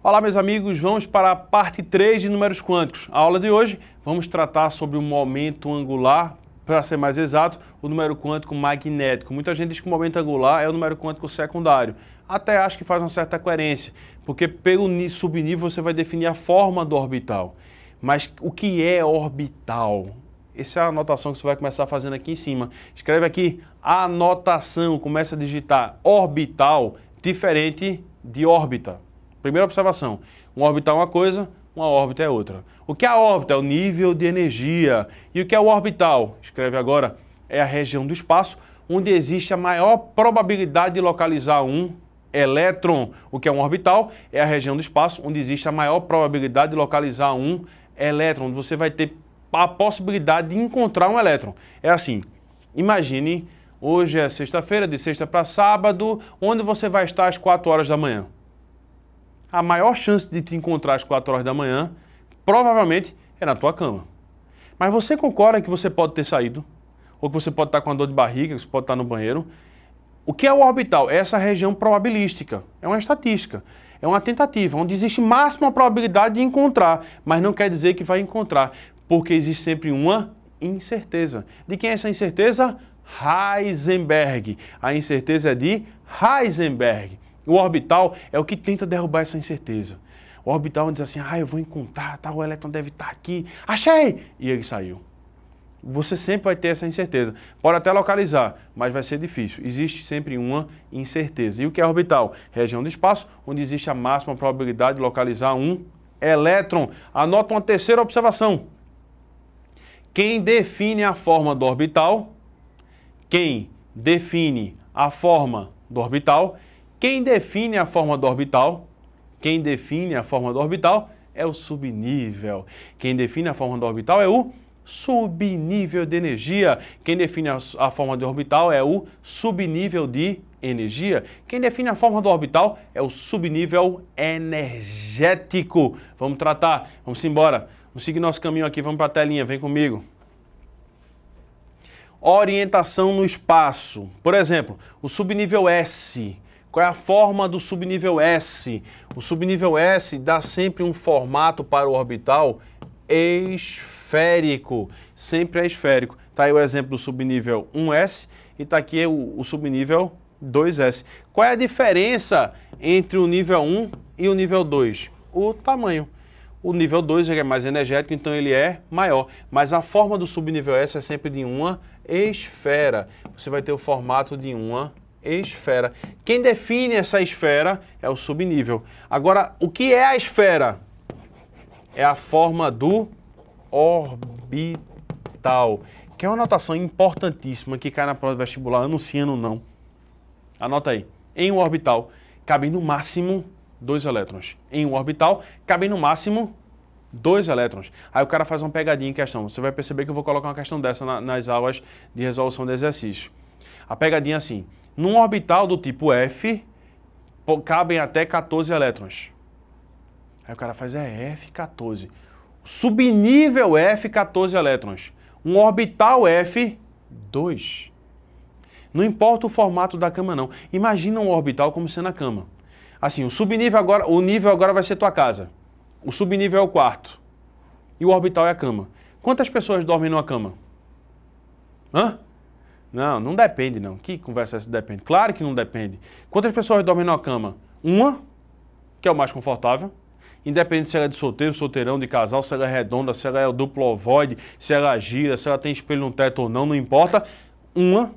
Olá, meus amigos, vamos para a parte 3 de números quânticos. A aula de hoje vamos tratar sobre o momento angular, para ser mais exato, o número quântico magnético. Muita gente diz que o momento angular é o número quântico secundário. Até acho que faz uma certa coerência, porque pelo subnível você vai definir a forma do orbital. Mas o que é orbital? Essa é a anotação que você vai começar fazendo aqui em cima. Escreve aqui anotação, começa a digitar orbital, diferente de órbita. Primeira observação, um orbital é uma coisa, uma órbita é outra. O que é a órbita? É o nível de energia. E o que é o orbital? Escreve agora, é a região do espaço onde existe a maior probabilidade de localizar um elétron. O que é um orbital? É a região do espaço onde existe a maior probabilidade de localizar um elétron, onde você vai ter a possibilidade de encontrar um elétron. É assim, imagine, hoje é sexta-feira, de sexta para sábado, onde você vai estar às 4 horas da manhã. A maior chance de te encontrar às 4 horas da manhã, provavelmente, é na tua cama. Mas você concorda que você pode ter saído? Ou que você pode estar com uma dor de barriga, que você pode estar no banheiro? O que é o orbital? É essa região probabilística. É uma estatística. É uma tentativa, onde existe máxima probabilidade de encontrar, mas não quer dizer que vai encontrar, porque existe sempre uma incerteza. De quem é essa incerteza? Heisenberg. A incerteza é de Heisenberg. O orbital é o que tenta derrubar essa incerteza. O orbital diz assim, eu vou encontrar, o elétron deve estar aqui, achei! E ele saiu. Você sempre vai ter essa incerteza. Pode até localizar, mas vai ser difícil. Existe sempre uma incerteza. E o que é orbital? Região do espaço onde existe a máxima probabilidade de localizar um elétron. Anota uma terceira observação. Quem define a forma do orbital, quem define a forma do orbital é o subnível. Quem define a forma do orbital é o subnível de energia. Quem define a forma de orbital é o subnível de energia. Quem define a forma do orbital é o subnível energético. Vamos tratar, vamos embora. Vamos seguir nosso caminho aqui, vamos para a telinha, vem comigo. Orientação no espaço. Por exemplo, o subnível S. Qual é a forma do subnível S? O subnível S dá sempre um formato para o orbital esférico. Sempre é esférico. Está aí o exemplo do subnível 1S e está aqui o subnível 2S. Qual é a diferença entre o nível 1 e o nível 2? O tamanho. O nível 2 é mais energético, então ele é maior. Mas a forma do subnível S é sempre de uma esfera. Você vai ter o formato de uma esfera. Quem define essa esfera é o subnível. Agora, o que é a esfera? É a forma do orbital, que é uma anotação importantíssima que cai na prova vestibular, anunciando não. Anota aí. Em um orbital, cabem no máximo 2 elétrons. Em um orbital, cabem no máximo 2 elétrons. Aí o cara faz uma pegadinha em questão. Você vai perceber que eu vou colocar uma questão dessa nas aulas de resolução de exercício. A pegadinha é assim. Num orbital do tipo F, cabem até 14 elétrons. Aí o cara faz, F14. Subnível F, 14 elétrons. Um orbital F, 2. Não importa o formato da cama, não. Imagina um orbital como sendo a cama. Assim, o nível agora vai ser tua casa. O subnível é o quarto. E o orbital é a cama. Quantas pessoas dormem numa cama? Hã? Não depende não. Que conversa é essa? Depende. Claro que não depende. Quantas pessoas dormem numa cama? Uma, que é o mais confortável. Independente se ela é de solteiro, solteirão, de casal, se ela é redonda, se ela é duplo ovoide, se ela gira, se ela tem espelho no teto ou não, não importa. Uma,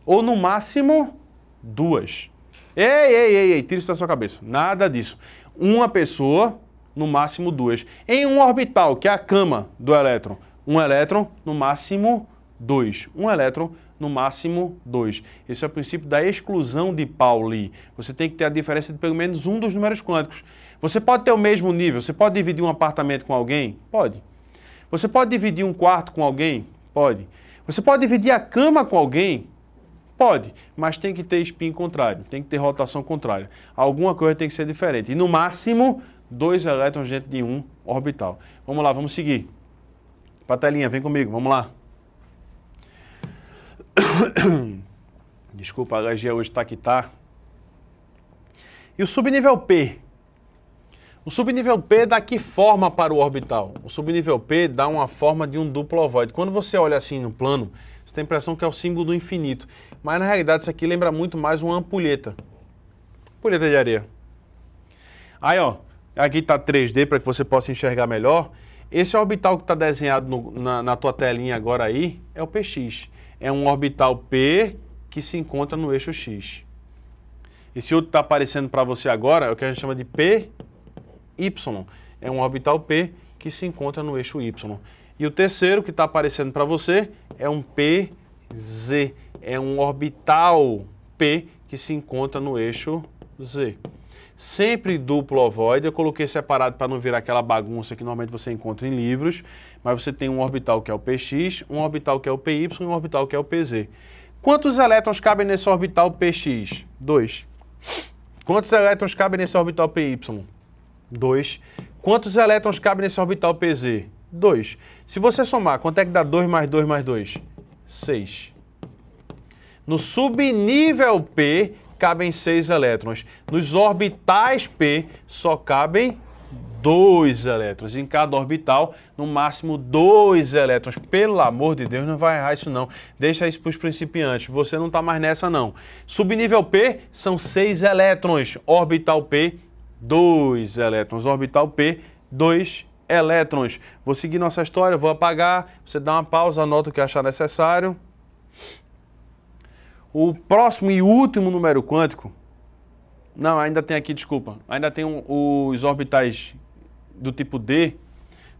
ou no máximo, 2. Ei, tira isso da sua cabeça. Nada disso. Uma pessoa, no máximo 2. Em um orbital, que é a cama do elétron, um elétron, no máximo 2. Um elétron, no máximo 2. Esse é o princípio da exclusão de Pauli. Você tem que ter a diferença de pelo menos um dos números quânticos. Você pode ter o mesmo nível, você pode dividir um apartamento com alguém? Pode. Você pode dividir um quarto com alguém? Pode. Você pode dividir a cama com alguém? Pode, mas tem que ter spin contrário, tem que ter rotação contrária. Alguma coisa tem que ser diferente. E no máximo, 2 elétrons dentro de um orbital. Vamos lá, vamos seguir. Patelinha, vem comigo, vamos lá. Desculpa, a alergia hoje está que tá. E o subnível P? O subnível P dá que forma para o orbital? O subnível P dá uma forma de um duplo ovoide. Quando você olha assim no plano, você tem a impressão que é o símbolo do infinito. Mas na realidade isso aqui lembra muito mais uma ampulheta. Ampulheta de areia. Aí ó, aqui está 3D para que você possa enxergar melhor. Esse orbital que está desenhado na tua telinha agora aí é o PX. É um orbital P que se encontra no eixo X. Esse outro que está aparecendo para você agora é o que a gente chama de PY. É um orbital P que se encontra no eixo Y. E o terceiro que está aparecendo para você é um PZ. É um orbital P que se encontra no eixo Z. Sempre duplo ovoide, eu coloquei separado para não virar aquela bagunça que normalmente você encontra em livros, mas você tem um orbital que é o PX, um orbital que é o PY e um orbital que é o PZ. Quantos elétrons cabem nesse orbital PX? 2. Quantos elétrons cabem nesse orbital PY? 2. Quantos elétrons cabem nesse orbital PZ? 2. Se você somar, quanto é que dá 2 mais 2 mais 2? 6. No subnível P, cabem 6 elétrons. Nos orbitais P, só cabem 2 elétrons. Em cada orbital, no máximo 2 elétrons. Pelo amor de Deus, não vai errar isso não. Deixa isso para os principiantes. Você não está mais nessa não. Subnível P, são 6 elétrons. Orbital P, 2 elétrons. Orbital P, 2 elétrons. Vou seguir nossa história, vou apagar. Você dá uma pausa, anota o que achar necessário. O próximo e último número quântico, não, ainda tem aqui, desculpa, ainda tem os orbitais do tipo D.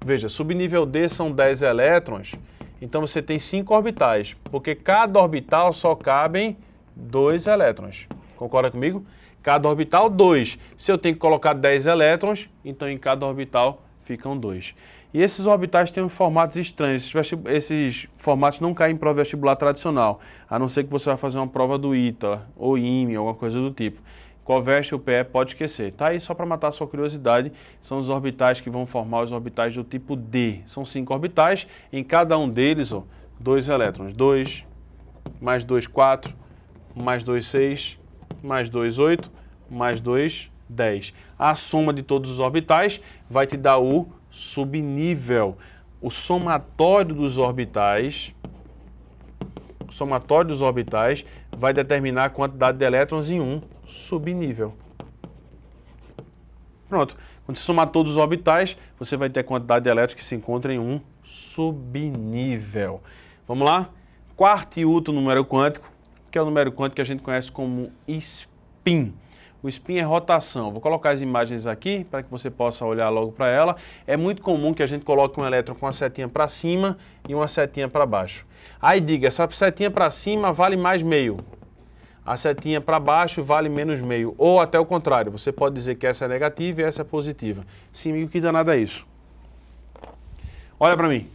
Veja, subnível D são 10 elétrons, então você tem 5 orbitais, porque cada orbital só cabem 2 elétrons. Concorda comigo? Cada orbital, 2. Se eu tenho que colocar 10 elétrons, então em cada orbital ficam 2. E esses orbitais têm formatos estranhos. Esses formatos não caem em prova vestibular tradicional, a não ser que você vai fazer uma prova do ITA ou IME, alguma coisa do tipo. Coveste ou PE pode esquecer. Tá aí só para matar a sua curiosidade. São os orbitais que vão formar os orbitais do tipo D. São 5 orbitais, em cada um deles, 2 elétrons. 2, mais 2, 4, mais 2, 6, mais 2, 8, mais 2, 10. A soma de todos os orbitais vai te dar o subnível. O somatório dos orbitais vai determinar a quantidade de elétrons em um subnível. Pronto. Quando você somar todos os orbitais, você vai ter a quantidade de elétrons que se encontra em um subnível. Vamos lá? Quarto e último número quântico, que é o número quântico que a gente conhece como spin. O spin é rotação. Vou colocar as imagens aqui para que você possa olhar logo para ela. É muito comum que a gente coloque um elétron com uma setinha para cima e uma setinha para baixo. Aí diga, essa setinha para cima vale mais meio. A setinha para baixo vale menos meio. Ou até o contrário, você pode dizer que essa é negativa e essa é positiva. Sim, o que danado é isso? Olha para mim.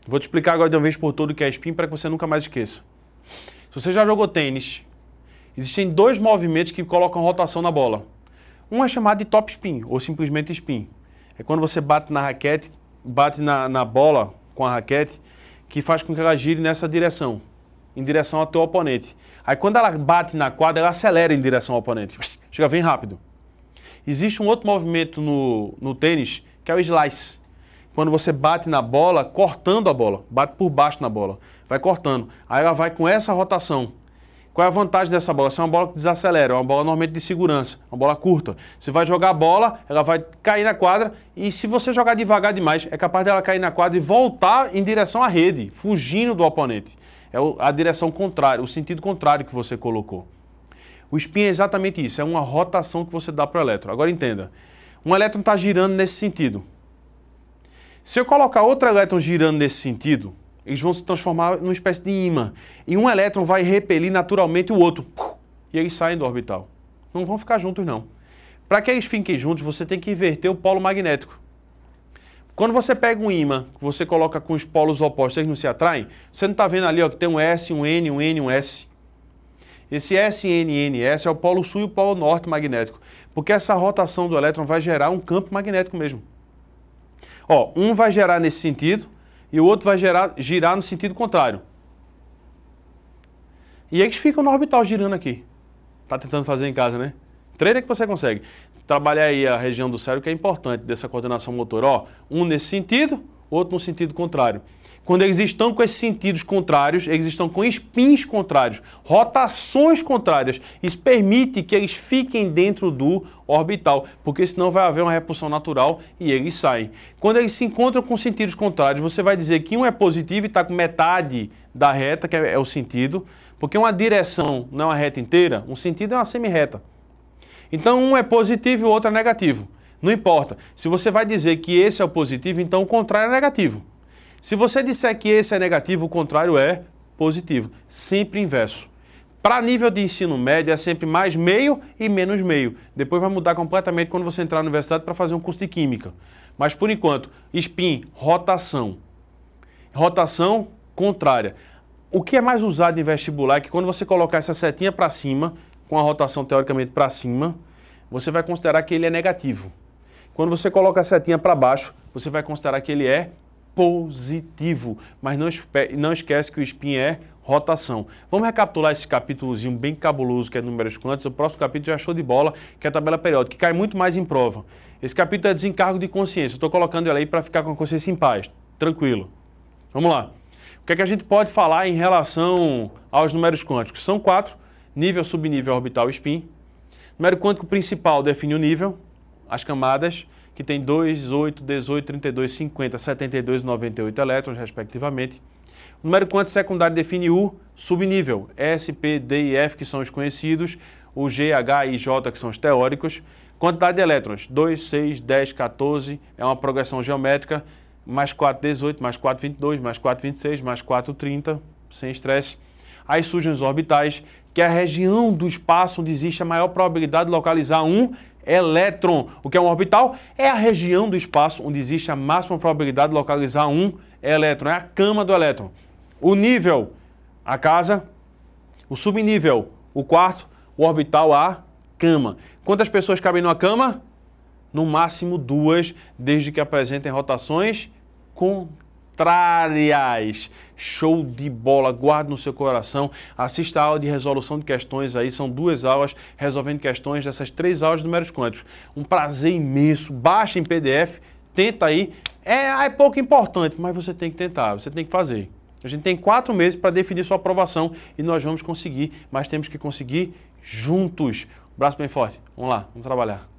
Vou te explicar agora de uma vez por todas o que é spin para que você nunca mais esqueça. Se você já jogou tênis, existem 2 movimentos que colocam rotação na bola. Um é chamado de top spin, ou simplesmente spin. É quando você bate na raquete, bate na bola com a raquete, que faz com que ela gire nessa direção, em direção ao teu oponente. Aí quando ela bate na quadra, ela acelera em direção ao oponente. Chega bem rápido. Existe um outro movimento no tênis, que é o slice. Quando você bate na bola, cortando a bola, bate por baixo na bola, vai cortando. Aí ela vai com essa rotação. Qual é a vantagem dessa bola? Essa é uma bola que desacelera, é uma bola normalmente de segurança, uma bola curta. Você vai jogar a bola, ela vai cair na quadra e se você jogar devagar demais, é capaz dela cair na quadra e voltar em direção à rede, fugindo do oponente. É a direção contrária, o sentido contrário que você colocou. O spin é exatamente isso, é uma rotação que você dá para o elétron. Agora entenda, um elétron está girando nesse sentido. Se eu colocar outro elétron girando nesse sentido, eles vão se transformar numa espécie de ímã. E um elétron vai repelir naturalmente o outro. E eles saem do orbital. Não vão ficar juntos, não. Para que eles fiquem juntos, você tem que inverter o polo magnético. Quando você pega um ímã, você coloca com os polos opostos, eles não se atraem, você não está vendo ali que tem um S, um N, um N, um S. Esse S, N, N, S é o polo sul e o polo norte magnético. Porque essa rotação do elétron vai gerar um campo magnético mesmo. Um vai gerar nesse sentido, e o outro vai girar no sentido contrário. E eles ficam no orbital girando aqui. Tá tentando fazer em casa, né? Treina que você consegue. trabalhar aí a região do cérebro que é importante dessa coordenação motora. Ó, um nesse sentido, outro no sentido contrário. Quando eles estão com esses sentidos contrários, eles estão com spins contrários, rotações contrárias. Isso permite que eles fiquem dentro do orbital, porque senão vai haver uma repulsão natural e eles saem. Quando eles se encontram com sentidos contrários, você vai dizer que um é positivo e está com metade da reta, que é o sentido, porque uma direção não é uma reta inteira, um sentido é uma semi-reta. Então um é positivo e o outro é negativo. Não importa. Se você vai dizer que esse é o positivo, então o contrário é negativo. Se você disser que esse é negativo, o contrário é positivo. Sempre inverso. Para nível de ensino médio é sempre mais meio e menos meio. Depois vai mudar completamente quando você entrar na universidade para fazer um curso de química. Mas por enquanto, spin, rotação. Rotação contrária. O que é mais usado em vestibular é que quando você colocar essa setinha para cima, com a rotação teoricamente para cima, você vai considerar que ele é negativo. Quando você coloca a setinha para baixo, você vai considerar que ele é positivo. Mas não esquece que o spin é rotação. Vamos recapitular esse capítulozinho bem cabuloso que é números quânticos. O próximo capítulo já é show de bola, que é a tabela periódica, que cai muito mais em prova. Esse capítulo é desencargo de consciência. Eu estou colocando ele aí para ficar com a consciência em paz. Tranquilo. Vamos lá. O que é que a gente pode falar em relação aos números quânticos? São 4. Nível, subnível, orbital e spin. O número quântico principal define o nível, as camadas, que tem 2, 8, 18, 32, 50, 72 e 98 elétrons, respectivamente. O número quântico secundário define o subnível, S, P, D e F, que são os conhecidos, o G, H e J, que são os teóricos. Quantidade de elétrons, 2, 6, 10, 14, é uma progressão geométrica, mais 4, 18, mais 4, 22, mais 4, 26, mais 4, 30, sem estresse. Aí surgem os orbitais, que é a região do espaço onde existe a maior probabilidade de localizar um elétron. O que é um orbital? É a região do espaço onde existe a máxima probabilidade de localizar um elétron. É a cama do elétron. O nível, a casa. O subnível, o quarto. O orbital, a cama. Quantas pessoas cabem numa cama? No máximo 2, desde que apresentem rotações contrárias. Show de bola, guarde no seu coração, assista a aula de resolução de questões aí, são 2 aulas resolvendo questões dessas 3 aulas de números quânticos. Um prazer imenso, baixa em PDF, tenta aí, é pouco importante, mas você tem que tentar, você tem que fazer. A gente tem 4 meses para definir sua aprovação e nós vamos conseguir, mas temos que conseguir juntos. Braço bem forte, vamos lá, vamos trabalhar.